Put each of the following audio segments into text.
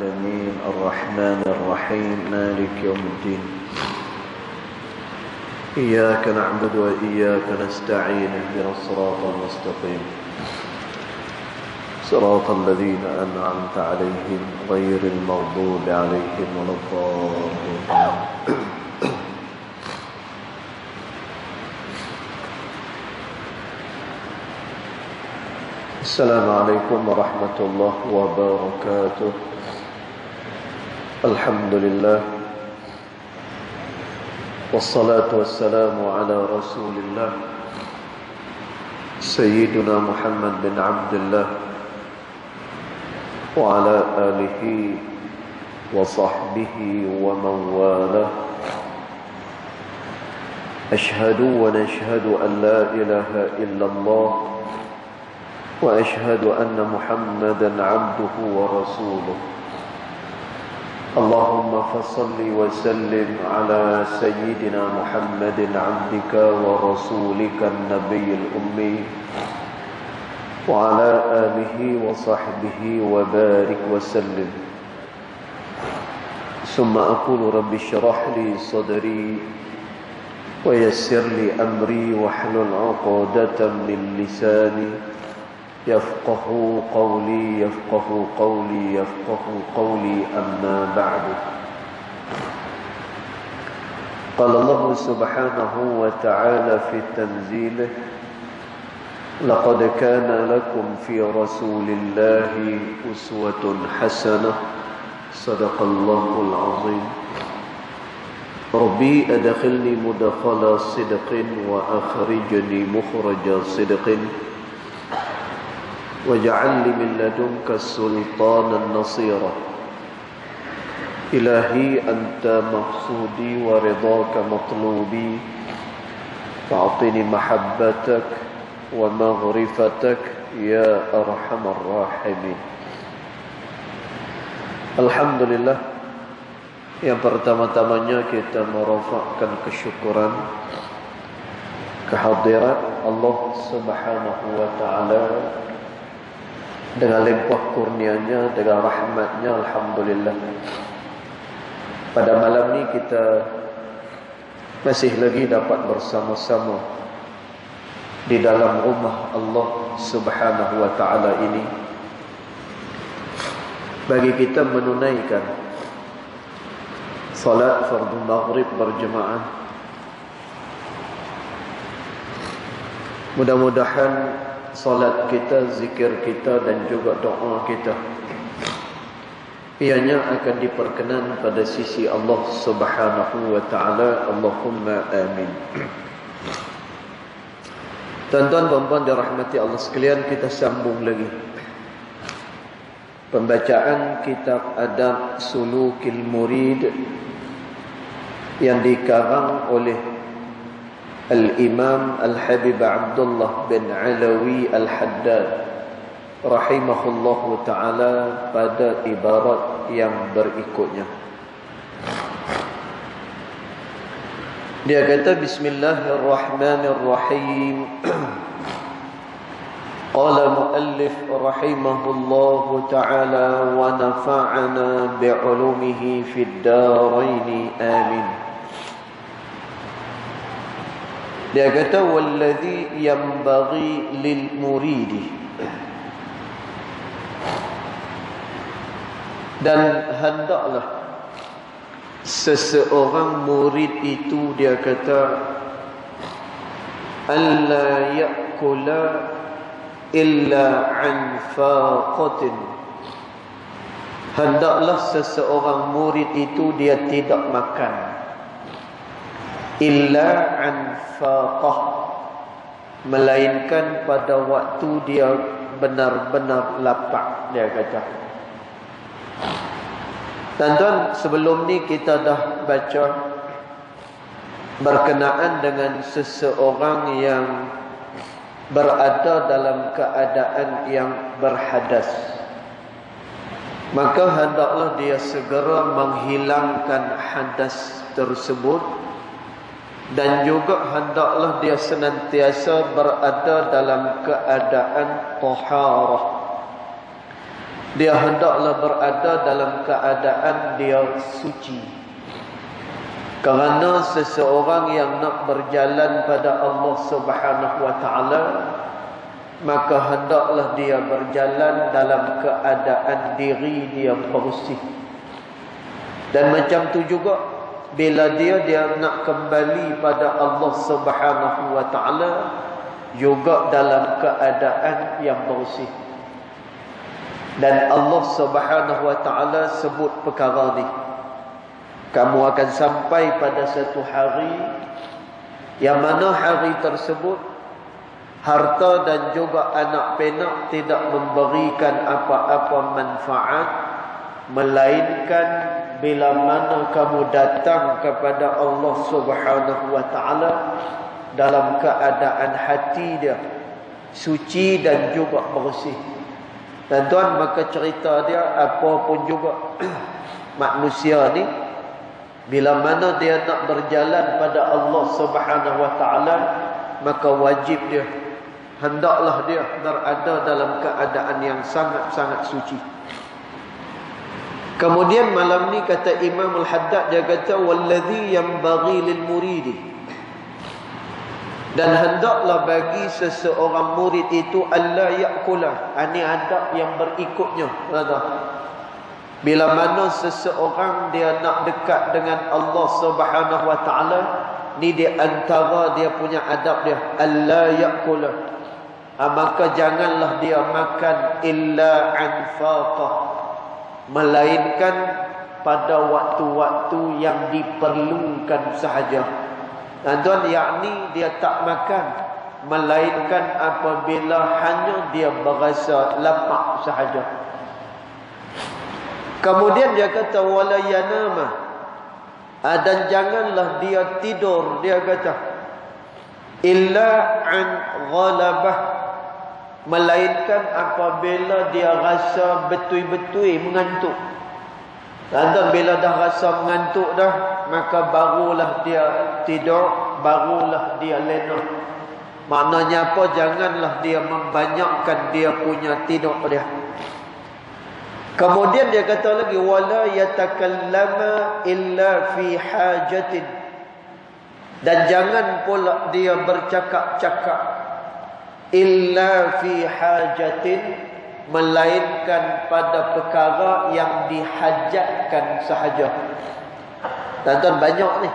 العالمين الرحمن الرحيم مالك يوم الدين إياك نعبد وإياك نستعين اهدنا الصراط المستقيم صراط الذين أنعمت عليهم غير المغضوب عليهم ولا الضالين. السلام عليكم ورحمة الله وبركاته. الحمد لله والصلاة والسلام على رسول الله سيدنا محمد بن عبد الله وعلى آله وصحبه ومن والاه. أشهد ونشهد أن لا إله إلا الله وأشهد أن محمدا عبده ورسوله. اللهم فصل وسلم على سيدنا محمد عبدك ورسولك النبي الأمي وعلى آله وصحبه وبارك وسلم. ثم أقول رب اشرح لي صدري ويسر لي أمري واحلل عقدة من لساني يفقه قولي أما بعد. قال الله سبحانه وتعالى في تنزيله: لقد كان لكم في رسول الله أسوة حسنة. صدق الله العظيم. ربي أدخلني مدخل صدق وأخرجني مخرج صدق واجعل لي من لدنك سلطانا نصيرا. إلهي أنت مقصودي ورضاك مطلوبي فأعطني محبتك ومغرفتك يا أرحم الراحمين. Alhamdulillah, yang pertama-tamanya kita merafakkan kesyukuran kehadirat Allah Subhanahu wa taala dengan limpah kurnianya, dengan rahmatnya. Alhamdulillah, pada malam ini kita masih lagi dapat bersama-sama di dalam rumah Allah Subhanahu wa taala ini bagi kita menunaikan salat fardu maghrib berjemaah. Mudah-mudahan salat kita, zikir kita dan juga doa kita ianya akan diperkenan pada sisi Allah Subhanahu wa taala. Allahumma amin. Tuan-tuan dan puan dirahmati Allah sekalian, kita sambung lagi pembacaan kitab Adab Sulukil Murid yang dikarang oleh Al-Imam Al-Habib Abdullah bin Alawi Al-Haddad rahimahullahu ta'ala pada ibarat yang berikutnya. Dia kata, Bismillahirrahmanirrahim. Qala muallif rahimahullahu ta'ala wa nafa'ana bi'ulumihi fid daraini amin. Dia kata, walladhi yanbaghi lil muridi, dan hendaklah seseorang murid itu, dia kata, alla ya'kula illa an faqatin. Hendaklah seseorang murid itu dia tidak makan illa an faqah, melainkan pada waktu dia benar-benar lapar, dia kata. Tuan-tuan, sebelum ni kita dah baca berkenaan dengan seseorang yang berada dalam keadaan yang berhadas, maka hendaklah dia segera menghilangkan hadas tersebut, dan juga hendaklah dia senantiasa berada dalam keadaan taharah. dia hendaklah berada dalam keadaan dia suci. Kerana seseorang yang nak berjalan pada Allah Subhanahu wa taala, maka hendaklah dia berjalan dalam keadaan diri dia bersih. Dan macam tu juga bila dia nak kembali pada Allah Subhanahu wa taala, juga dalam keadaan yang bersih. Dan Allah Subhanahu wa taala sebut perkara ni. Kamu akan sampai pada satu hari yang mana hari tersebut harta dan juga anak penak tidak memberikan apa-apa manfaat, melainkan bila mana kamu datang kepada Allah Subhanahu wa taala dalam keadaan hati dia suci dan juga bersih. Dan tuan, maka cerita dia apa pun juga manusia ni bila mana dia nak berjalan pada Allah Subhanahu wa taala, maka wajib dia, hendaklah dia berada dalam keadaan yang sangat-sangat suci. Kemudian malam ni kata Imam Al-Haddad, dia kata wallazi yanbaghi lil muridi, dan hendaklah bagi seseorang murid itu alla ya'kula. Ini adab yang berikutnya. Bila mana seseorang dia nak dekat dengan Allah Subhanahu wa taala, ni di antara dia punya adab dia, alla ya'kula. Maka janganlah dia makan illa an faqah, melainkan pada waktu-waktu yang diperlukan sahaja. Dan tuan, yakni dia tak makan melainkan apabila hanya dia berasa lapar sahaja. Kemudian dia kata wala yanama, dan janganlah dia tidur, dia kata illa an ghalabah, melainkan apabila dia rasa betul-betul mengantuk. Dan bila dah rasa mengantuk dah, maka barulah dia tidur, barulah dia lena. Maknanya apa? Janganlah dia membanyakkan dia punya tidur dia. Kemudian dia kata lagi wala yatakallama illa fi hajatin, dan jangan pula dia bercakap-cakap illa fi hajatin, melainkan pada perkara yang dihajatkan sahaja. Tuan-tuan, banyak ni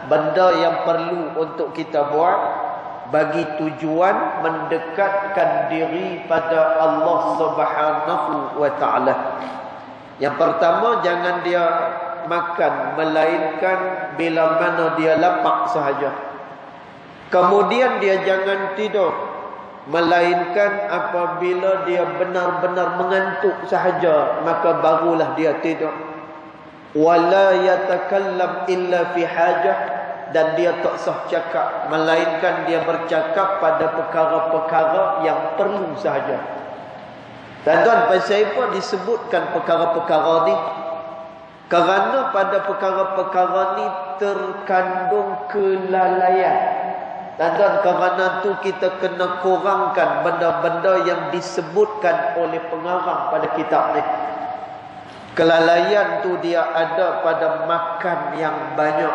benda yang perlu untuk kita buat bagi tujuan mendekatkan diri pada Allah Subhanahu wa taala. Yang pertama, jangan dia makan melainkan bila mana dia lapar sahaja. Kemudian dia jangan tidur melainkan apabila dia benar-benar mengantuk sahaja, maka barulah dia tidur. Wala yatakallam illa fi hajah, dan dia tak sah cakap melainkan dia bercakap pada perkara-perkara yang perlu sahaja. Dan tuan, pasal apa disebutkan perkara-perkara ni? Kerana pada perkara-perkara ni terkandung kelalaian. Dan kerana tu kita kena kurangkan benda-benda yang disebutkan oleh pengarang pada kitab ni. Kelalaian tu dia ada pada makan yang banyak.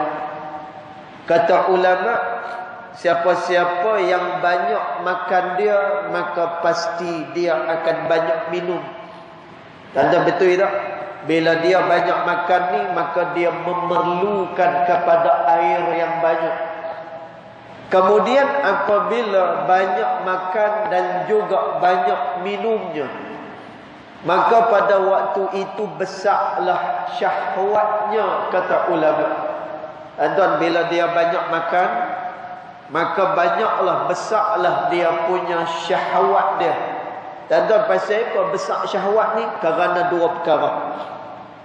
Kata ulama, siapa-siapa yang banyak makan dia, maka pasti dia akan banyak minum. Dan betul tak? Bila dia banyak makan ni, maka dia memerlukan kepada air yang banyak. Kemudian apabila banyak makan dan juga banyak minumnya, maka pada waktu itu besarlah syahwatnya, kata ulama. Tuan, bila dia banyak makan, maka banyaklah, besarlah dia punya syahwat dia. Dan tuan, pasal apa besar syahwat ni? Kerana dua perkara.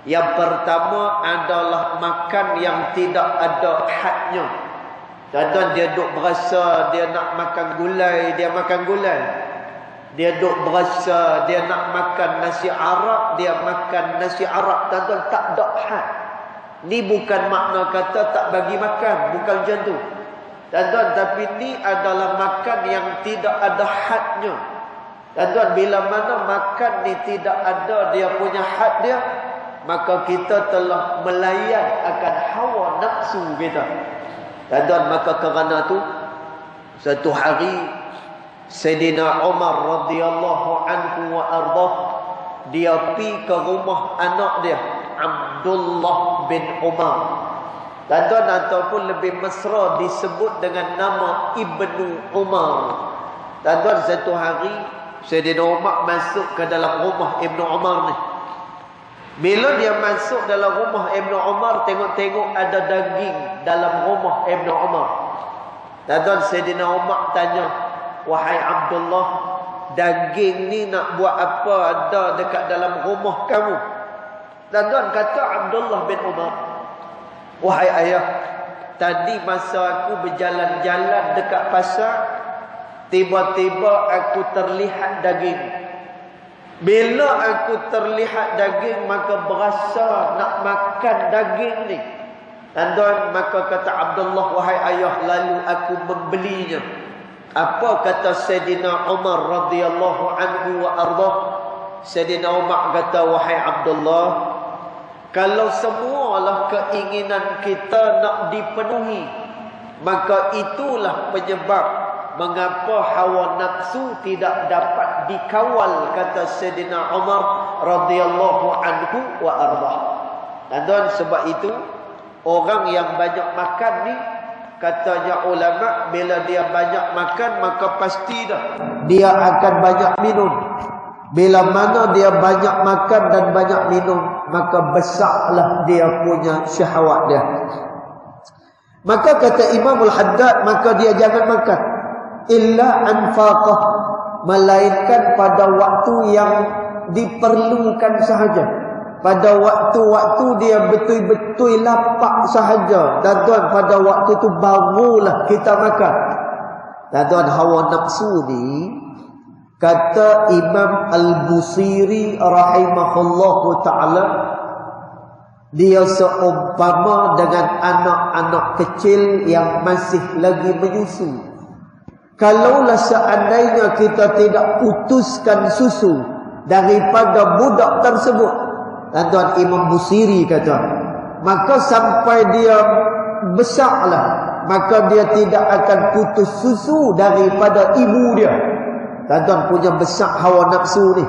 Yang pertama adalah makan yang tidak ada hadnya. Dan dia duk berasa dia nak makan gulai, dia makan gulai. Dia duk berasa dia nak makan nasi Arab, dia makan nasi Arab. Dan tak ada had. Ni bukan makna kata tak bagi makan, bukan macam tu. Dan tapi ni adalah makan yang tidak ada hadnya. Tuan-tuan, bila mana makan ni tidak ada dia punya had dia, maka kita telah melayan akan hawa nafsu kita. Tuan-tuan, maka kerana tu satu hari Sayyidina Umar radhiyallahu anhu wa ardah, dia pergi ke rumah anak dia Abdullah bin Umar. Tuan-tuan, ataupun lebih mesra disebut dengan nama Ibnu Umar. Tuan-tuan, satu hari Sayyidina Umar masuk ke dalam rumah Ibnu Umar ni. Bila dia masuk dalam rumah Ibnu Umar, tengok-tengok ada daging dalam rumah Ibnu Umar. Tuan-tuan, Sayyidina Umar tanya, "Wahai Abdullah, daging ni nak buat apa ada dekat dalam rumah kamu?" Tuan-tuan, kata Abdullah bin Umar, "Wahai ayah, tadi masa aku berjalan-jalan dekat pasar, tiba-tiba aku terlihat daging. Bila aku terlihat daging, maka berasa nak makan daging ni." Tuan-tuan, maka kata Abdullah, "Wahai ayah, lalu aku membelinya." Apa kata Sayyidina Umar radhiyallahu anhu wa ardah? Sayyidina Umar kata, "Wahai Abdullah, kalau semualah keinginan kita nak dipenuhi, maka itulah penyebab mengapa hawa nafsu tidak dapat dikawal," kata Sayyidina Umar radhiyallahu anhu wa ardah. Dan sebab itu orang yang banyak makan ni, katanya ulama, bila dia banyak makan maka pasti dah dia akan banyak minum. Bila mana dia banyak makan dan banyak minum, maka besarlah dia punya syahwat dia. Maka kata Imam Al-Haddad, maka dia jangan makan illa anfaqah, melainkan pada waktu yang diperlukan sahaja. Pada waktu-waktu dia betul-betul lapar sahaja. Dan tuan, pada waktu tu barulah kita makan. Dan tuan, hawa nafsu ni, kata Imam Al-Busiri rahimahullahu ta'ala, dia seumpama dengan anak-anak kecil yang masih lagi menyusu. Kalaulah seandainya kita tidak putuskan susu daripada budak tersebut, dan tuan, Imam Busiri kata, maka sampai dia besarlah, maka dia tidak akan putus susu daripada ibu dia. Dan tuan, punya besar hawa nafsu ni.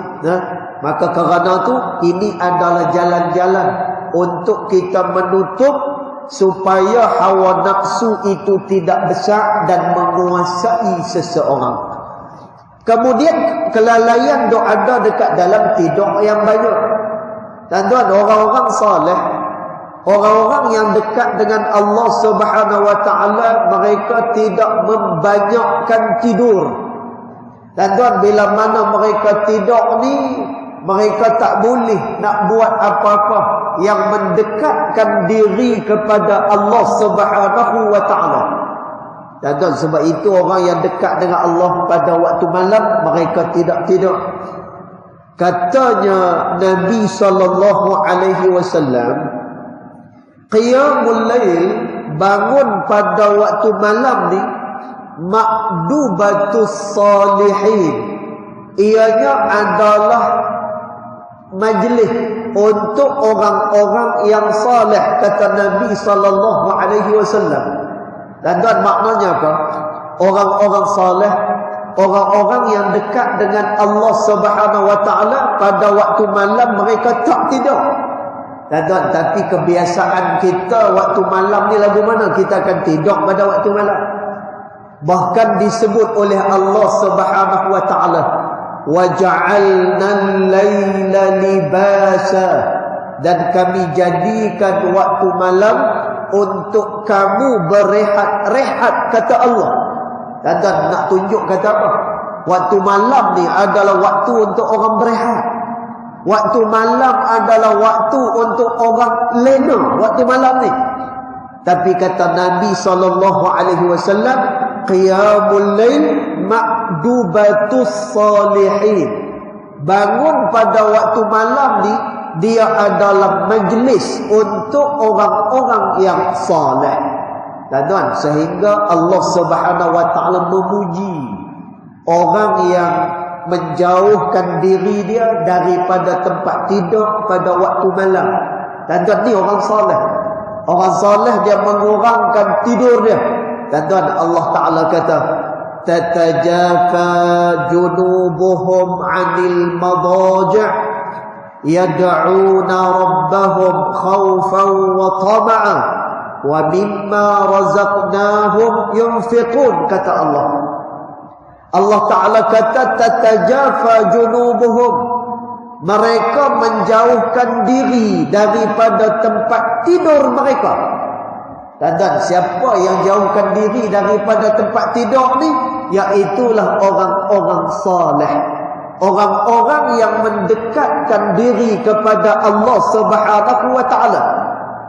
Maka kerana tu, ini adalah jalan-jalan untuk kita menutup supaya hawa nafsu itu tidak besar dan menguasai seseorang. Kemudian kelalaian doa ada dekat dalam tidur yang banyak. Dan tuan, orang-orang saleh, orang-orang yang dekat dengan Allah Subhanahu wa taala, mereka tidak membanyakkan tidur. Dan tuan, bila mana mereka tidur ni, mereka tak boleh nak buat apa-apa yang mendekatkan diri kepada Allah Subhanahu wa taala. Dan tuan, sebab itu orang yang dekat dengan Allah pada waktu malam, mereka tidak tidur. Katanya Nabi sallallahu alaihi wasallam, qiyamul lail, bangun pada waktu malam ni, ma'dubatus salihin, ianya adalah majlis untuk orang-orang yang saleh, kata Nabi sallallahu alaihi wasallam. Dan maknanya apa? Orang-orang saleh, orang-orang yang dekat dengan Allah Subhanahu wa taala, pada waktu malam mereka tak tidur. Dan tapi kebiasaan kita waktu malam ni lagu mana kita akan tidur pada waktu malam. Bahkan disebut oleh Allah Subhanahu wa taala, wa ja'alnal laila libasa, dan kami jadikan waktu malam untuk kamu berehat-rehat, kata Allah. Dan nak tunjuk kata apa? Waktu malam ni adalah waktu untuk orang berehat. Waktu malam adalah waktu untuk orang lena, waktu malam ni. Tapi kata Nabi SAW, qiyamul lail ma'dubatus salihin, bangun pada waktu malam ni, dia adalah majlis untuk orang-orang yang saleh. Dan tuan, sehingga Allah Subhanahu wa taala memuji orang yang menjauhkan diri dia daripada tempat tidur pada waktu malam. Tuan-tuan, ni orang soleh. Orang soleh dia mengurangkan tidur dia. Tuan-tuan, Allah Ta'ala kata, tatajafa junubuhum 'anil madaji' yad'una rabbahum khawfan wa tama'an wa mimma razaqnahum yunfiqun, kata Allah. Allah Ta'ala kata tatajafa junubuhum, mereka menjauhkan diri daripada tempat tidur mereka. Dan siapa yang jauhkan diri daripada tempat tidur ni, iaitulah orang-orang saleh, orang-orang yang mendekatkan diri kepada Allah Subhanahu wa Ta'ala.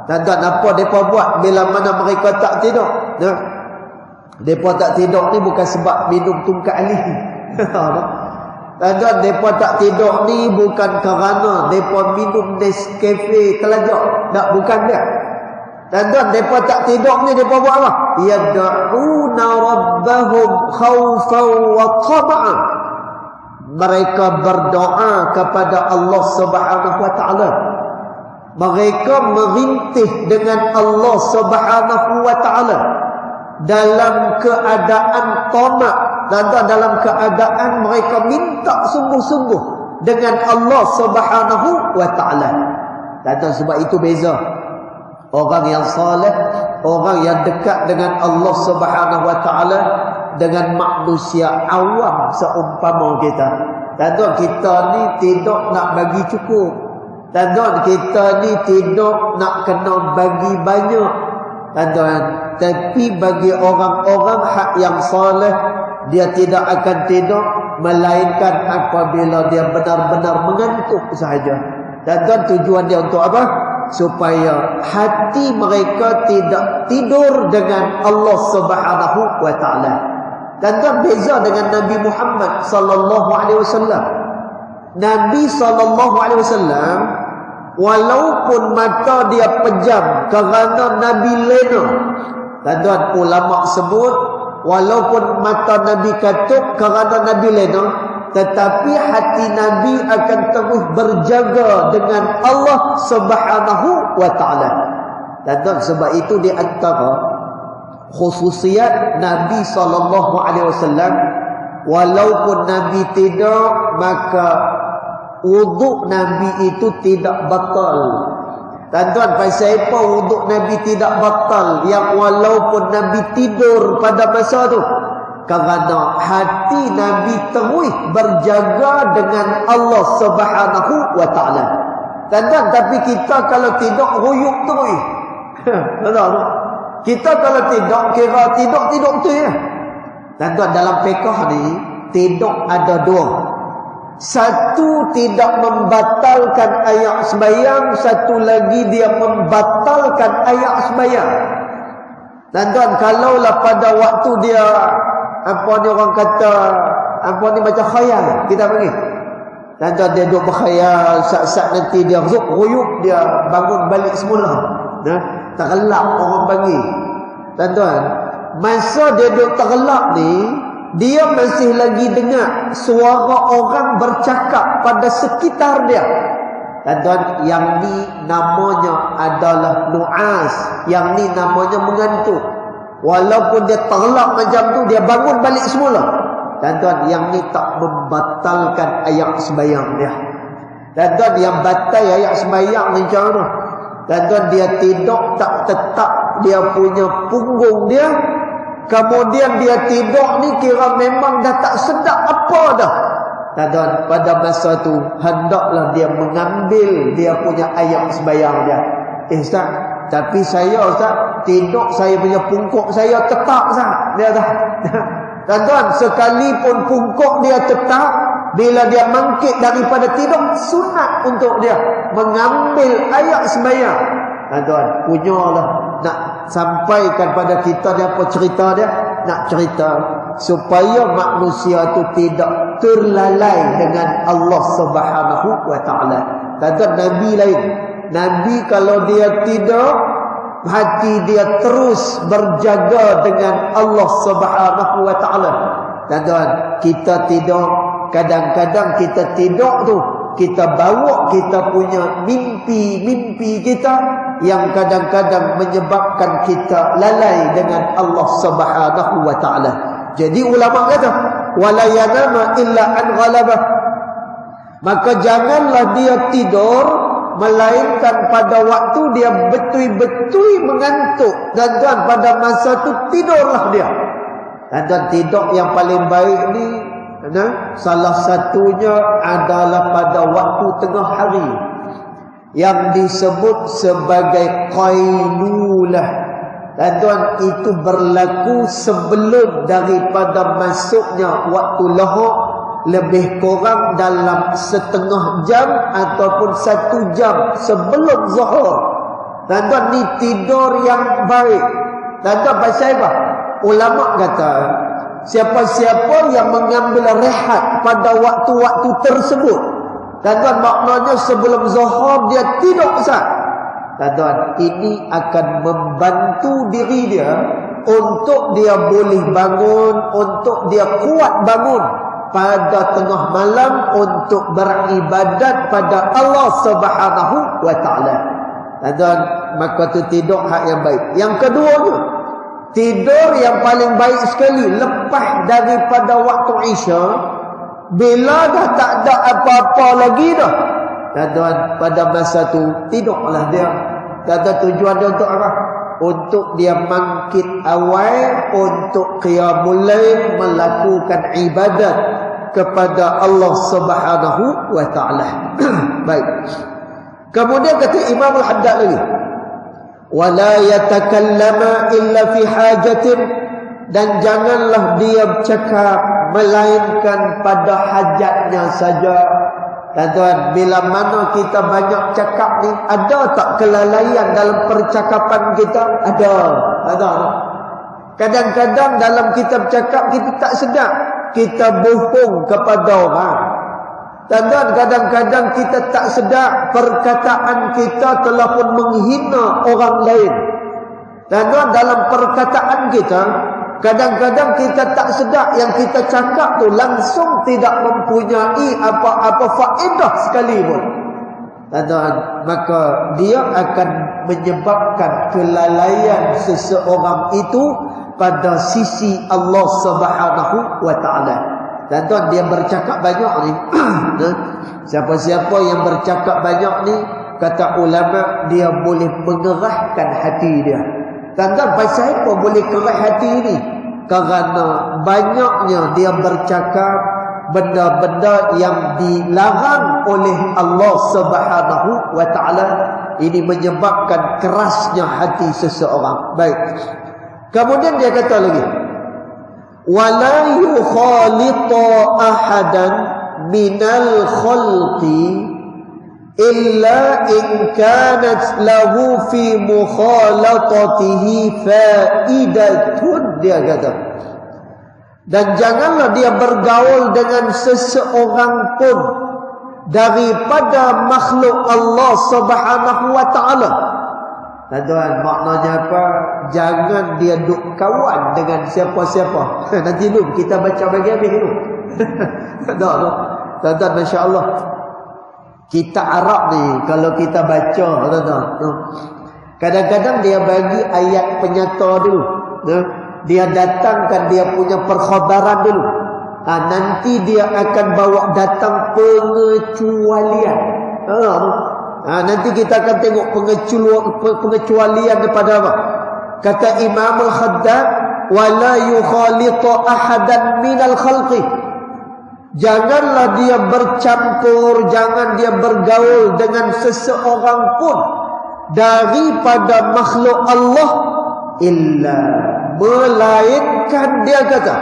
Dan apa mereka buat bila mana mereka tak tidur? Mereka tak tidur ni bukan sebab minum tungkat alih. Dan mereka tak tidur ni bukan kerana mereka minum Nescafe telajak. Tak, bukan dia. Dan mereka tak tidur ni mereka buat apa? Yad'una rabbahum khawfan wa tama'an. Mereka berdoa kepada Allah Subhanahu wa Ta'ala. Mereka merintih dengan Allah Subhanahu wa Ta'ala dalam keadaan tamak, dan dalam keadaan mereka minta sungguh-sungguh dengan Allah Subhanahu wa Ta'ala. Dan sebab itu beza orang yang saleh, orang yang dekat dengan Allah Subhanahu wa Ta'ala dengan manusia awam seumpama kita. Dan kita ni tidur nak bagi cukup. Dan kita ni tidur nak kena bagi banyak. Tapi bagi orang-orang hak yang saleh, dia tidak akan tidur melainkan apabila dia benar-benar mengantuk sahaja. Dan tujuan dia untuk apa? Supaya hati mereka tidak tidur dengan Allah Subhanahu wa Ta'ala. Dan beza dengan Nabi Muhammad sallallahu alaihi wasallam. Nabi sallallahu alaihi wasallam, walaupun mata dia pejam kerana Nabi lena. Dan ulama sebut, walaupun mata Nabi katup kerana Nabi lena, tetapi hati Nabi akan terus berjaga dengan Allah Subhanahu wa Ta'ala. Dan sebab itu di antara khususiat Nabi SAW, walaupun Nabi tidur, maka wuduk Nabi itu tidak batal. Tuan-tuan, pasal apa wuduk Nabi tidak batal? Yang walaupun Nabi tidur pada masa tu, kerana hati Nabi terus berjaga dengan Allah Subhanahu wa Ta'ala. Tuan-tuan, tapi kita kalau tidur ruyuk terus. Tuan-tuan, kita kalau tidur kira tidur tu ya. Tuan-tuan, dalam fiqh ni tidur ada dua. Satu tidak membatalkan ayat sembahyang, satu lagi dia membatalkan ayat sembahyang. Tuan-tuan, kalaulah pada waktu dia apa ni orang kata, apa ni macam khayal kita panggil. Tuan-tuan, dia duduk berkhayal, saat-saat nanti dia ruyuk, dia bangun balik semula. Tergelap orang panggil. Tuan-tuan, masa dia duduk tergelap ni, dia masih lagi dengar suara orang bercakap pada sekitar dia. Tuan-tuan, yang ni namanya adalah nu'as, yang ni namanya mengantuk. Walaupun dia tergelap macam tu, dia bangun balik semula. Tuan-tuan, yang ni tak membatalkan ayat sembahyang dia. Tuan-tuan, yang batal ayat sembahyang ni macam mana? Tuan-tuan, dia tidur tak tetap dia punya punggung dia. Kemudian dia tidur ni kira memang dah tak sedap apa dah. Tuan-tuan, pada masa tu hendaklah dia mengambil dia punya ayat sembahyang dia. Ustaz, tapi saya Ustaz, tidur saya punya pungkuk saya tetap Ustaz. Dia dah. Tuan-tuan, sekalipun pungkuk dia tetap, bila dia bangkit daripada tidur, sunat untuk dia mengambil ayat sembahyang. Tuan-tuan, punyalah nak sampaikan pada kita ni apa cerita dia? Nak cerita supaya manusia tu tidak terlalai dengan Allah Subhanahu wa Ta'ala. Tuan-tuan, Nabi lain. Nabi kalau dia tidur, hati dia terus berjaga dengan Allah Subhanahu wa Ta'ala. Tuan-tuan, kita tidur, kadang-kadang kita tidur tu, kita bawa kita punya mimpi-mimpi kita yang kadang-kadang menyebabkan kita lalai dengan Allah Subhanahu wa taala. Jadi ulama kata, wala yanama illa an ghalabah. Maka janganlah dia tidur melainkan pada waktu dia betul-betul mengantuk. Dan pada masa tu tidurlah dia. Dan tidur yang paling baik ni, salah satunya adalah pada waktu tengah hari yang disebut sebagai qailulah. Dan itu berlaku sebelum daripada masuknya waktu lohor, lebih kurang dalam setengah jam ataupun 1 jam sebelum zuhur. Dan ni tidur yang baik. Dan pasal apa? Ulama kata, siapa-siapa yang mengambil rehat pada waktu-waktu tersebut, dan maknanya sebelum zuhur dia tidur sah. Dan ini akan membantu diri dia untuk dia boleh bangun, untuk dia kuat bangun pada tengah malam untuk beribadat pada Allah Subhanahu wa taala. Dan maka tu tidur hak yang baik. Yang keduanya, tidur yang paling baik sekali lepas daripada waktu Isya, bila dah tak ada apa-apa lagi dah. Dan pada masa tu tidurlah dia. Dan tujuan dia untuk apa? Untuk dia bangkit awal untuk qiyamul lail, melakukan ibadat kepada Allah Subhanahu wa taala. Baik. Kemudian kata Imam Al-Haddad lagi, wala yatakallama illa fi hajatin, dan janganlah dia bercakap melainkan pada hajatnya saja. Tuan, bila mana kita banyak cakap ni, ada tak kelalaian dalam percakapan kita? Ada. Kadang-kadang dalam kita bercakap kita tak sedar, kita bohong kepada orang. Dan kadang-kadang kita tak sedar perkataan kita telah pun menghina orang lain. Dan dalam perkataan kita, kadang-kadang kita tak sedar yang kita cakap tu langsung tidak mempunyai apa-apa faedah sekalipun. Dan maka dia akan menyebabkan kelalaian seseorang itu pada sisi Allah Subhanahu wa taala. Dan dia bercakap banyak ni. Siapa-siapa yang bercakap banyak ni, kata ulama, dia boleh mengerahkan hati dia. Tanda pasal apa boleh kerah hati ini? Kerana banyaknya dia bercakap benda-benda yang dilarang oleh Allah Subhanahu wa taala. Ini menyebabkan kerasnya hati seseorang. Baik. Kemudian dia kata lagi, wala yukhalita ahadan minal khalqi illa in kanat lahu fi mukhalatatihi faidatun. Dia kata, dan janganlah dia bergaul dengan seseorang pun daripada makhluk Allah Subhanahu wa taala. Tuan, maknanya apa? Jangan dia duk kawan dengan siapa-siapa. Nanti dulu kita baca bagi habis dulu. Tuan, masya-Allah. Kita Arab ni kalau kita baca, kadang-kadang dia bagi ayat penyata dulu. Dia datangkan dia punya perkhabaran dulu. Nanti dia akan bawa datang pengecualian. Nanti kita akan tengok pengecualian daripada apa. Kata Imam Al-Haddad, wala yukhalita ahadan minal khalqi. Janganlah dia bercampur, jangan dia bergaul dengan seseorang pun daripada makhluk Allah, illa, melainkan dia kata.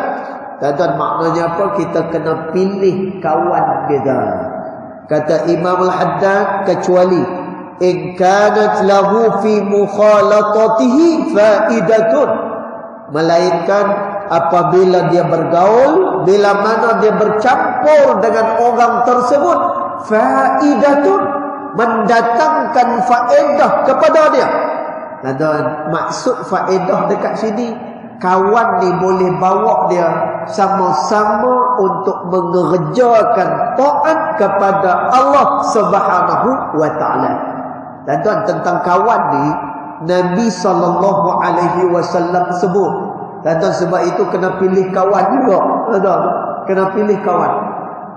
Dan maknanya apa? Kita kena pilih kawan kita. Kata Imam Al-Haddad, kecuali in kanat lahu fi mukhalatatihi faidatun, melainkan apabila dia bergaul, bila mana dia bercampur dengan orang tersebut, faidatun, mendatangkan faedah kepada dia. Dan maksud faedah dekat sini kawan ni boleh bawa dia sama-sama untuk mengerjakan taat kepada Allah Subhanahu wa taala. Dan tentang kawan ni Nabi SAW sebut. Dan sebab itu kena pilih kawan juga. Kena pilih kawan.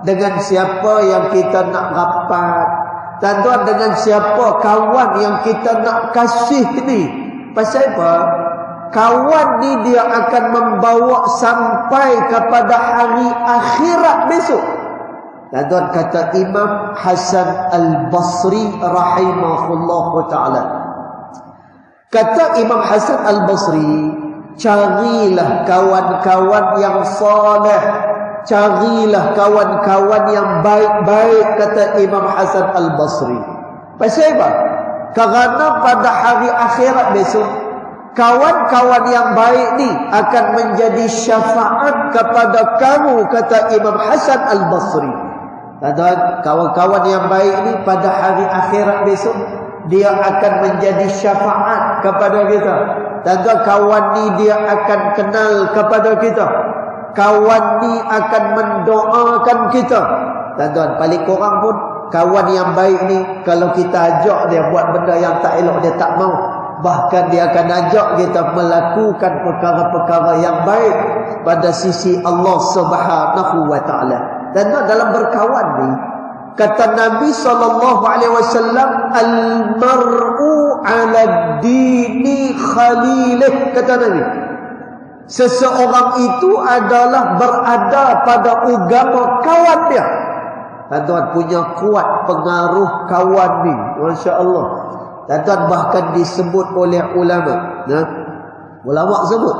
Dengan siapa yang kita nak rapat. Dan dengan siapa kawan yang kita nak kasih ni. Pasal apa? Kawan ni dia akan membawa sampai kepada hari akhirat besok. Dan kata Imam Hasan Al-Basri rahimahullahu ta'ala. Kata Imam Hasan Al-Basri, carilah kawan-kawan yang saleh, carilah kawan-kawan yang baik-baik, kata Imam Hasan Al-Basri. Pasal apa? Kerana pada hari akhirat besok, kawan-kawan yang baik ni akan menjadi syafaat kepada kamu, kata Imam Hasan Al-Basri. Kawan-kawan yang baik ni pada hari akhirat besok, dia akan menjadi syafaat kepada kita. Dan kawan ni dia akan kenal kepada kita. Kawan ni akan mendoakan kita. Dan paling kurang pun kawan yang baik ni, kalau kita ajak dia buat benda yang tak elok, dia tak mau. Bahkan dia akan ajak kita melakukan perkara-perkara yang baik pada sisi Allah Subhanahu wa taala. Dan dalam berkawan ni, kata Nabi SAW, al-mar'u ala dini khalilih, kata Nabi. Seseorang itu adalah berada pada agama kawan dia. Tuan punya kuat pengaruh kawan ni, Masya Allah. Dan bahkan disebut oleh ulama. Ulama sebut,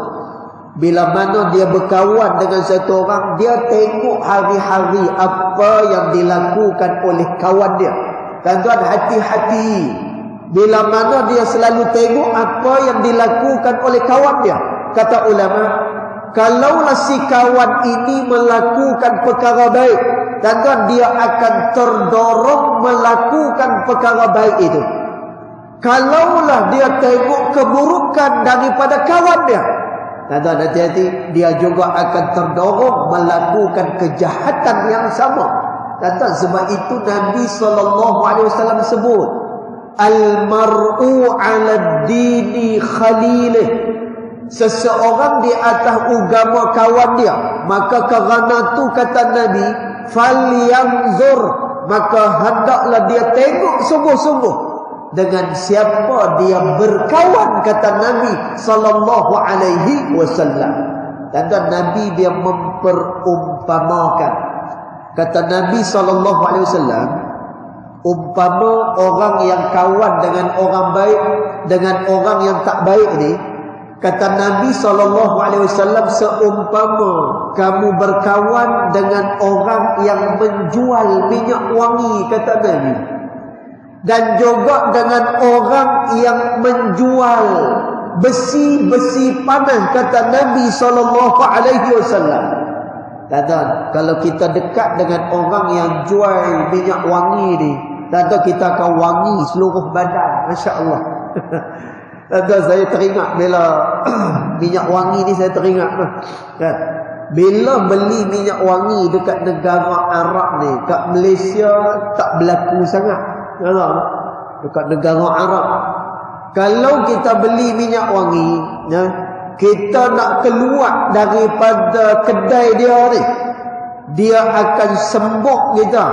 bila mana dia berkawan dengan satu orang, dia tengok hari-hari apa yang dilakukan oleh kawan dia. Dan tuan hati-hati, bila mana dia selalu tengok apa yang dilakukan oleh kawan dia. Kata ulama, kalaulah si kawan ini melakukan perkara baik, dan tuan dia akan terdorong melakukan perkara baik itu. Kalaulah dia tengok keburukan daripada kawan dia, dan hati-hati, dia juga akan terdorong melakukan kejahatan yang sama. Dan sebab itu Nabi SAW sebut, al-mar'u 'ala dini khalilih. Seseorang di atas agama kawan dia, maka kerana tu kata Nabi, falyanzur, maka hendaklah dia tengok sungguh-sungguh dengan siapa dia berkawan, kata Nabi sallallahu alaihi wasallam. Dan Nabi dia memperumpamakan, kata Nabi sallallahu alaihi wasallam, umpama orang yang kawan dengan orang baik dengan orang yang tak baik ni, kata Nabi SAW, seumpama kamu berkawan dengan orang yang menjual minyak wangi, kata Nabi, dan juga dengan orang yang menjual besi-besi panas, kata Nabi SAW. Kata, kalau kita dekat dengan orang yang jual minyak wangi ni, kata kita akan wangi seluruh badan, Masya Allah. Dan saya teringat bila minyak wangi ni, saya teringat kan, bila beli minyak wangi dekat negara Arab ni, kat Malaysia tak berlaku sangat, dekat negara Arab. Kalau kita beli minyak wangi, kita nak keluar daripada kedai dia ni, dia akan sembur kita,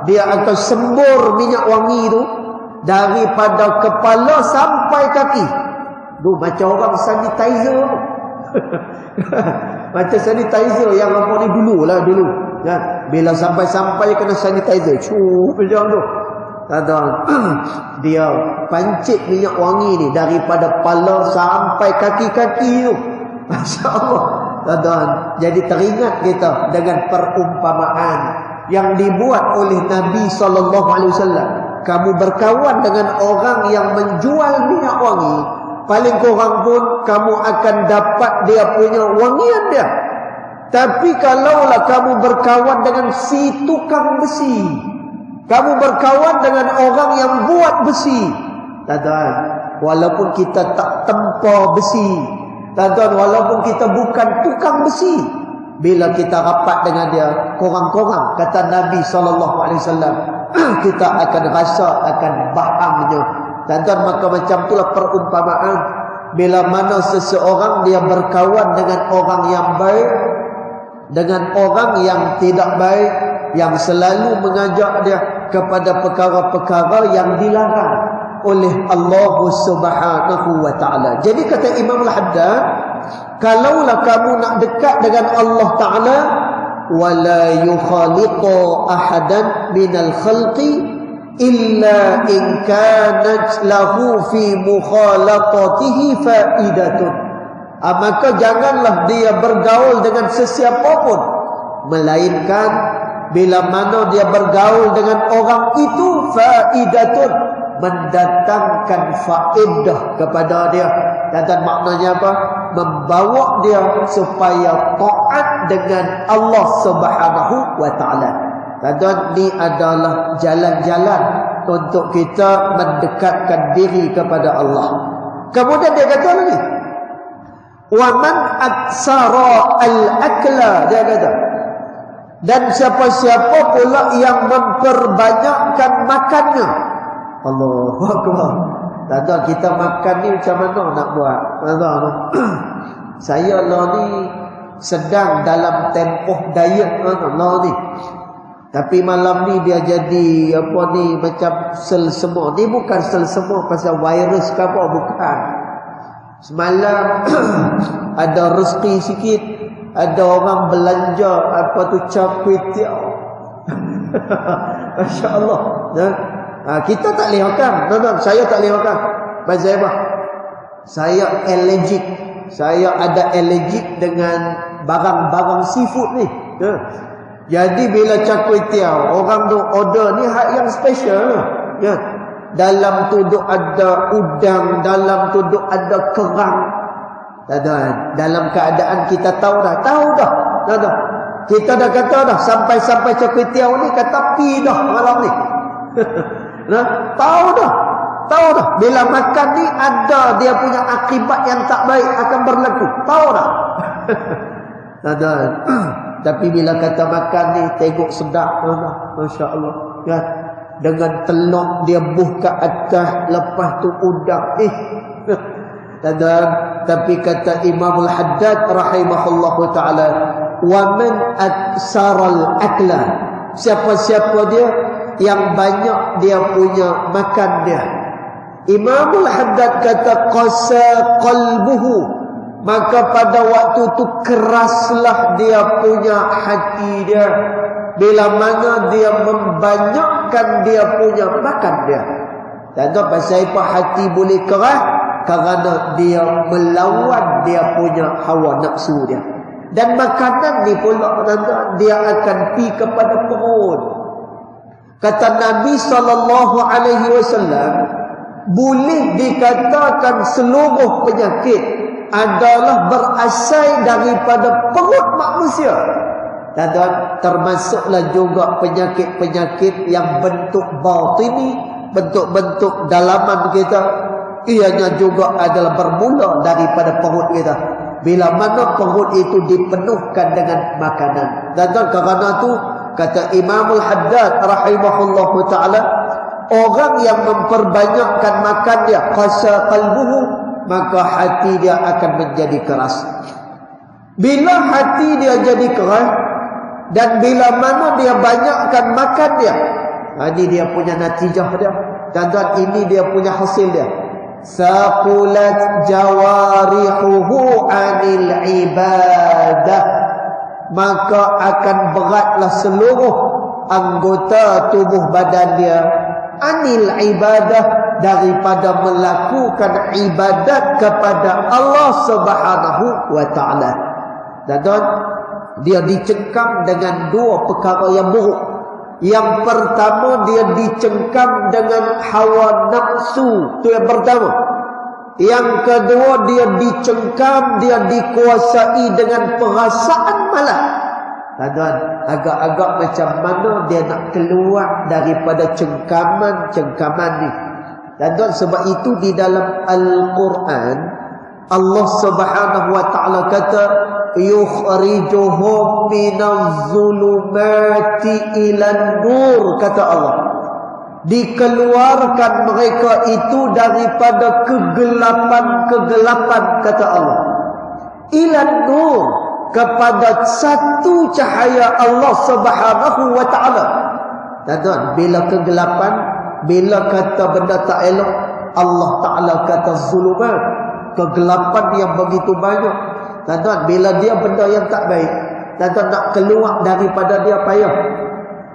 dia akan sembur minyak wangi tu daripada kepala sampai kaki. Macam orang sanitizer. Macam sanitizer yang apa ni dulu. Bila sampai-sampai kena sanitizer, macam tu. Dia pancit minyak wangi ni daripada kepala sampai kaki-kaki tu. Masya Allah. Jadi teringat kita dengan perumpamaan yang dibuat oleh Nabi SAW. Kamu berkawan dengan orang yang menjual minyak wangi, paling kurang pun kamu akan dapat dia punya wangian dia. Tapi kalaulah kamu berkawan dengan si tukang besi, kamu berkawan dengan orang yang buat besi, walaupun kita tak tempa besi, Tuan-tuan, walaupun kita bukan tukang besi, bila kita rapat dengan dia, korang-korang, kata Nabi SAW, kita akan rasa akan bahangnya. Tuan-tuan, maka macam itulah perumpamaan. Bila mana seseorang dia berkawan dengan orang yang baik, dengan orang yang tidak baik, yang selalu mengajak dia kepada perkara-perkara yang dilarang oleh Allah Subhanahu wa ta'ala. Jadi kata Imam Al-Haddad, kalaulah kamu nak dekat dengan Allah Ta'ala, wala yukhaliqu ahadan minal khalqi illa in kanat lahu fi mukhalaqatihi faidatun. Maka janganlah dia bergaul dengan sesiapa pun, melainkan bila mana dia bergaul dengan orang itu faidatun, mendatangkan faedah kepada dia. Dan maknanya apa? Membawa dia supaya taat dengan Allah Subhanahu wa ta'ala. Dan ini adalah jalan-jalan untuk kita mendekatkan diri kepada Allah. Kemudian dia kata lagi, wa man aksara al-akla, dia kata, dan siapa-siapa pula yang memperbanyakkan makannya. Allahu Akbar. Tuan-tuan, kita makan ni macam mana nak buat? Tuan-tuan, saya lah ni sedang dalam tempoh diet lah ni. Tapi malam ni dia jadi apa ni, macam sel semua. Ni bukan sel semua pasal virus ke apa, bukan. Semalam ada rezeki sikit, ada orang belanja apa tu, char-kway-teow. Masya-Allah. Kita tak boleh makan. Tuan-tuan, saya tak boleh makan. Pasal apa? Saya allergic. Saya ada allergic dengan barang-barang seafood ni. Jadi bila char-kway-teow, orang tu order ni hak yang special. Dalam tu duk ada udang, dalam tu duk ada kerang. Dalam keadaan kita tahu dah. Kita dah kata dah, sampai char-kway-teow ni kata pi dah malam ni. Tahu dah. Bila makan ni ada dia punya akibat yang tak baik akan berlaku. Tahu dah. Tapi bila kata makan ni, tengok sedap, masya-Allah. Ya, dengan telur dia buka atas, lepas tu udang. Tapi kata Imam Al-Haddad rahimahullahu taala, wa man aksaral akla, siapa-siapa dia yang banyak dia punya makan dia. Imam Al-Haddad kata qasa qalbuhu, maka pada waktu tu keraslah dia punya hati dia, bila mana dia membanyakkan dia punya makan dia. Dan tu pasal apa hati boleh keras? Kerana dia melawan dia punya hawa nafsu dia. Dan makanan ni pula dia akan pergi kepada perut. Kata Nabi SAW, boleh dikatakan seluruh penyakit adalah berasal daripada perut manusia. Dan termasuklah juga penyakit-penyakit yang bentuk batini, bentuk-bentuk dalaman kita. Ianya juga adalah bermula daripada perut kita. Bila mana perut itu dipenuhkan dengan makanan. Dan kerana itu kata Imam Al-Haddad rahimahullahu ta'ala, orang yang memperbanyakkan makan dia, qasa qalbuhu, maka hati dia akan menjadi keras. Bila hati dia jadi keras, dan bila mana dia banyakkan makan dia, ini dia punya natijah dia. Dan ini dia punya hasil dia. Saqulat jawarihuhu anil ibadah, maka akan beratlah seluruh anggota tubuh badan dia anil ibadah, daripada melakukan ibadat kepada Allah Subhanahu wa ta'ala. Dan dia dicengkam dengan dua perkara yang buruk. Yang pertama, dia dicengkam dengan hawa nafsu. Itu yang pertama. Yang kedua, dia dicengkam, dia dikuasai dengan perasaan malas. Agak-agak macam mana dia nak keluar daripada cengkaman ni. Dan sebab itu di dalam Al-Quran Allah Subhanahu wa taala kata yukhrijuhum minaz zulumati ilan nur, kata Allah. Dikeluarkan mereka itu daripada kegelapan-kegelapan, kata Allah. Ilan nur, kepada satu cahaya Allah Subhanahu wa taala. Tuan-tuan, bila kegelapan, bila kata benda tak elok, Allah Taala kata zulumat, kegelapan yang begitu banyak. Tuan-tuan, bila dia benda yang tak baik, tuan-tuan nak keluar daripada dia payah.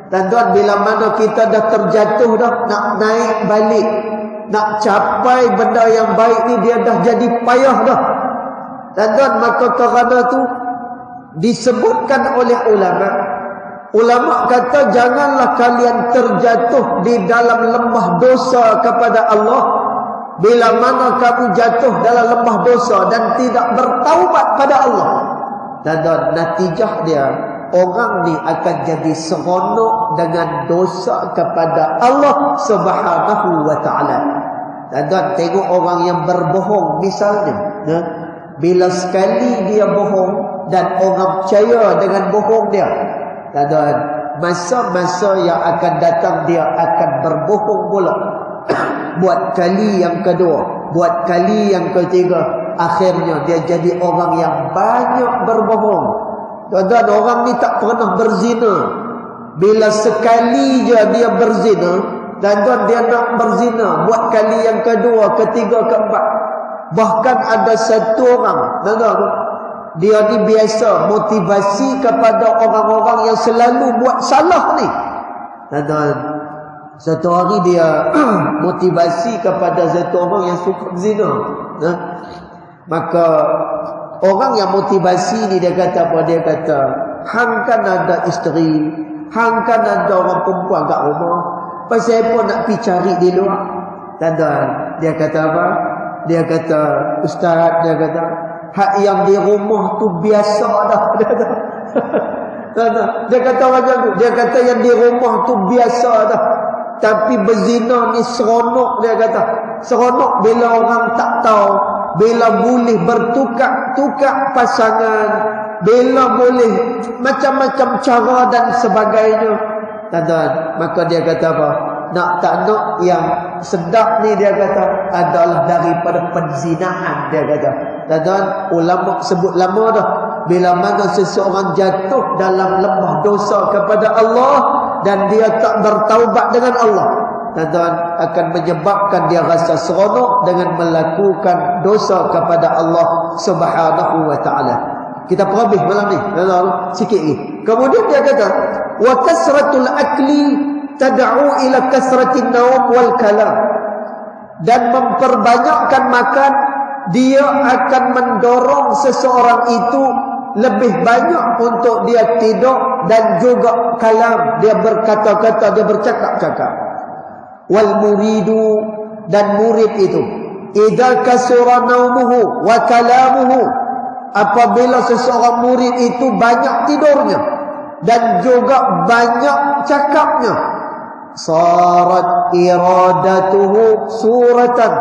Tuan-tuan, bila mana kita dah terjatuh dah, nak naik balik, nak capai benda yang baik ni, dia dah jadi payah dah. Tuan-tuan, maka kerana tu disebutkan oleh ulama. Ulama kata janganlah kalian terjatuh di dalam lembah dosa kepada Allah. Bila mana kamu jatuh dalam lembah dosa dan tidak bertaubat pada Allah, dan natijah dia, orang ni akan jadi seronok dengan dosa kepada Allah Subhanahu wa taala. Dan tengok orang yang berbohong misalnya, bila sekali dia bohong dan orang percaya dengan bohong dia, dan masa-masa yang akan datang dia akan berbohong pula. Buat kali yang kedua, buat kali yang ketiga, akhirnya dia jadi orang yang banyak berbohong. Tuan-tuan, orang ni tak pernah berzina. Bila sekali je dia berzina, tuan-tuan, dia nak berzina buat kali yang kedua, ketiga, keempat. Bahkan ada satu orang, tuan-tuan, dia ni biasa motivasi kepada orang-orang yang selalu buat salah ni. Tuan-tuan, satu hari dia motivasi kepada satu orang yang suka zina. Maka orang yang motivasi ni dia kata apa? Dia kata, hang kan ada isteri, hang kan ada orang perempuan kat rumah, pasal apa nak pergi cari di luar? Tuan-tuan, dia kata apa? Dia kata, ustaz, dia kata, hak yang di rumah tu biasa dah. Dia kata, dia kata macam tu. Dia kata yang di rumah tu biasa dah. Tapi berzina ni seronok, dia kata. Seronok bila orang tak tahu, bila boleh bertukar-tukar pasangan, bila boleh macam-macam cara dan sebagainya. Tuan-tuan, maka dia kata apa? Nak tak nak yang sedap ni, dia kata, adalah daripada penzinahan, dia kata. Tuan-tuan, ulama sebut lama dah, bila mana seseorang jatuh dalam lembah dosa kepada Allah dan dia tak bertaubat dengan Allah, tuan-tuan, akan menyebabkan dia rasa seronok dengan melakukan dosa kepada Allah Subhanahu wa taala. Kita perhabis malam ni, tuan-tuan, sikit lagi. Kemudian dia kata, wa kasratul akli tad'u ila kasratin naum wal kalam. Dan memperbanyakkan makan, dia akan mendorong seseorang itu lebih banyak untuk dia tidur dan juga kalam, dia berkata-kata, dia bercakap-cakap. Wal muridu, dan murid itu, idza kasura naumuhu wa kalamuhu, apabila seseorang murid itu banyak tidurnya dan juga banyak cakapnya, sarat iradatuhu suratan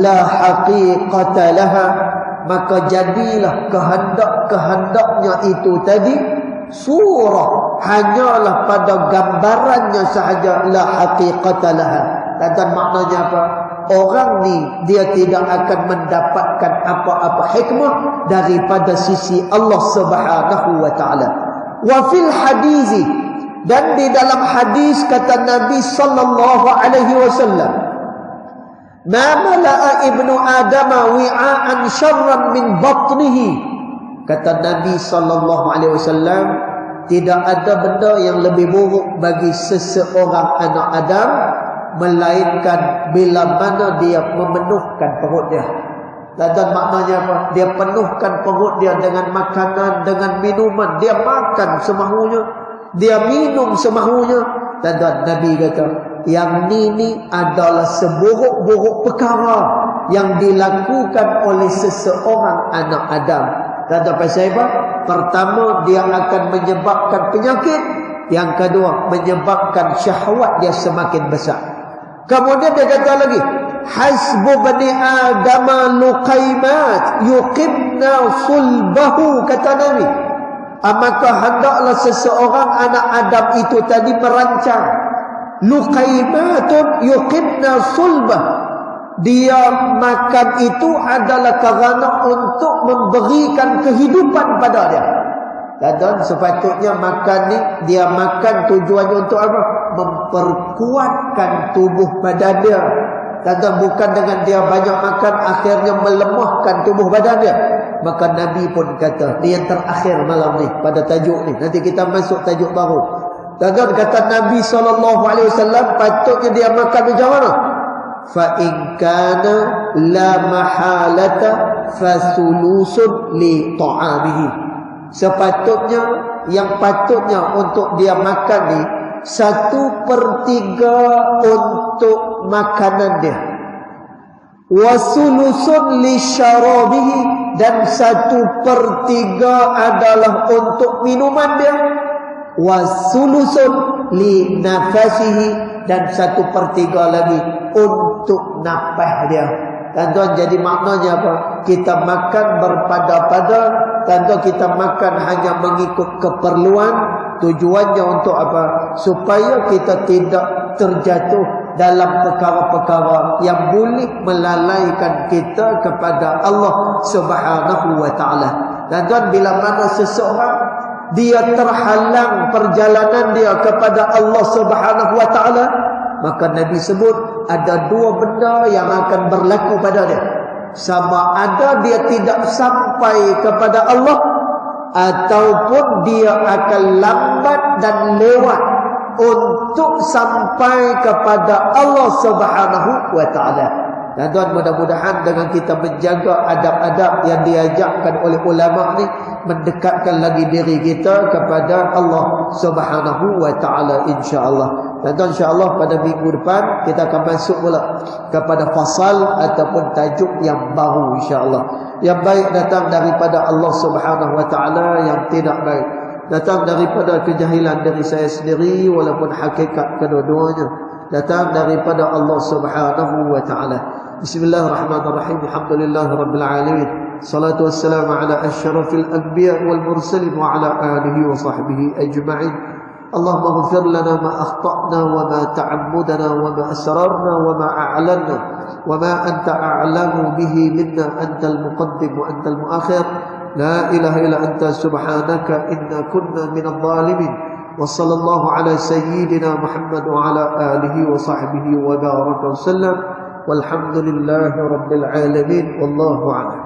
la haqiqata laha, maka jadilah kehendak-kehendaknya itu tadi surah, hanyalah pada gambarannya sahaja, la haqiqata laha. Dan maknanya apa? Orang ni dia tidak akan mendapatkan apa-apa hikmah daripada sisi Allah Subhanahu wa taala. Wa fil hadisi, dan di dalam hadis kata Nabi sallallahu alaihi wasallam, ma mala'a ibnu adama wi'aan syarran min batnihi, kata Nabi sallallahu alaihi wasallam, tidak ada benda yang lebih buruk bagi seseorang anak Adam melainkan bila mana dia memenuhkan perut dia. Dan maknanya apa? Dia penuhkan perut dia dengan makanan, dengan minuman, dia makan semahunya, dia minum semahunya. Dan Nabi kata, yang ni adalah seburuk-buruk perkara yang dilakukan oleh seseorang anak Adam. Dan pasal apa? Pertama, dia akan menyebabkan penyakit. Yang kedua, menyebabkan syahwat dia semakin besar. Kemudian dia kata lagi, hasbu bani adama luqaimat yuqimna sulbahu, kata Nabi. Maka hendaklah seseorang anak Adam itu tadi merancang luqaimatun yuqimna sulbah. Dia makan itu adalah kerana untuk memberikan kehidupan pada dia. Dan sepatutnya makan ni, dia makan tujuannya untuk apa? Memperkuatkan tubuh badan dia. Dan bukan dengan dia banyak makan akhirnya melemahkan tubuh badan dia. Maka Nabi pun kata, ni yang terakhir malam ni pada tajuk ni. Nanti kita masuk tajuk baru. Dan kata Nabi SAW, patutnya dia makan macam mana? Fa in kana la mahalata fasulusun li ta'amihi. Sepatutnya, yang patutnya untuk dia makan ni 1/3 untuk makanan dia, wasulusun li syarabihi, dan 1/3 adalah untuk minuman dia, wasulusun li nafasihi, dan 1/3 lagi untuk nafas dia. Tuan-tuan, jadi maknanya apa? Kita makan berpada-pada. Tuan-tuan, kita makan hanya mengikut keperluan. Tujuannya untuk apa? Supaya kita tidak terjatuh dalam perkara-perkara yang boleh melalaikan kita kepada Allah Subhanahu wa ta'ala. Tuan-tuan, bila mana seseorang dia terhalang perjalanan dia kepada Allah Subhanahu wa ta'ala, maka Nabi sebut ada 2 benda yang akan berlaku pada dia. Sama ada dia tidak sampai kepada Allah, ataupun dia akan lambat dan lewat untuk sampai kepada Allah Subhanahu wa ta'ala. Dan tuan, mudah-mudahan dengan kita menjaga adab-adab yang diajarkan oleh ulama ni, mendekatkan lagi diri kita kepada Allah Subhanahu wa ta'ala, insya-Allah. Dan tuan, insya-Allah pada minggu depan kita akan masuk pula kepada fasal ataupun tajuk yang baru, insya-Allah. Yang baik datang daripada Allah Subhanahu wa ta'ala, yang tidak baik datang daripada kejahilan dari saya sendiri, walaupun hakikat kedua-duanya datang daripada Allah Subhanahu wa ta'ala. Bismillahirrahmanirrahim. Alhamdulillahi rabbil alamin. Salatu wassalamu ala asyrafil anbiya wal mursalin wa ala alihi wa sahbihi ajma'in. Allahumma ighfir lana ma akhta'na wa ma ta'ammudna wa ma asrarna wa ma a'lanna wa ma anta a'lamu bihi minna, antal muqaddim wa antal muakhir. La ilaha illa anta subhanaka inna kunna minadh dhalimin. Wa sallallahu ala sayyidina Muhammad wa ala alihi wa sahbihi wa baraka wa sallam. Walhamdulillahi rabbil alamin. Wallahu a'lam.